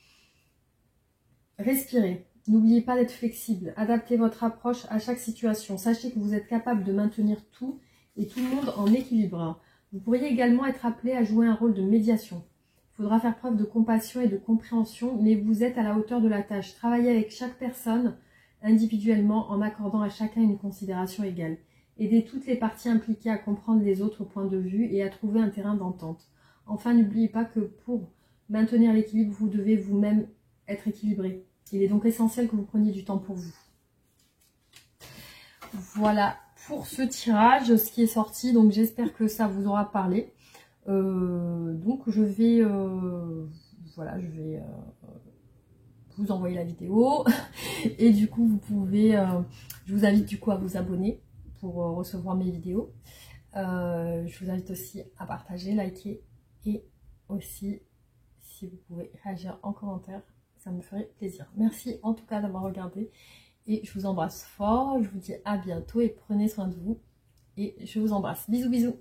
Respirez. N'oubliez pas d'être flexible. Adaptez votre approche à chaque situation. Sachez que vous êtes capable de maintenir tout et tout le monde en équilibre. Vous pourriez également être appelé à jouer un rôle de médiation. Il faudra faire preuve de compassion et de compréhension, mais vous êtes à la hauteur de la tâche. Travaillez avec chaque personne individuellement en accordant à chacun une considération égale. Aidez toutes les parties impliquées à comprendre les autres points de vue et à trouver un terrain d'entente. Enfin, n'oubliez pas que pour maintenir l'équilibre, vous devez vous-même être équilibré. Il est donc essentiel que vous preniez du temps pour vous. Voilà pour ce tirage, ce qui est sorti. Donc j'espère que ça vous aura parlé. Donc je vais, voilà, je vais vous envoyer la vidéo. Et du coup, vous pouvez, je vous invite du coup à vous abonner pour recevoir mes vidéos. Je vous invite aussi à partager, liker et aussi, si vous pouvez réagir en commentaire, ça me ferait plaisir. Merci en tout cas d'avoir regardé et je vous embrasse fort. Je vous dis à bientôt et prenez soin de vous et je vous embrasse. Bisous bisous.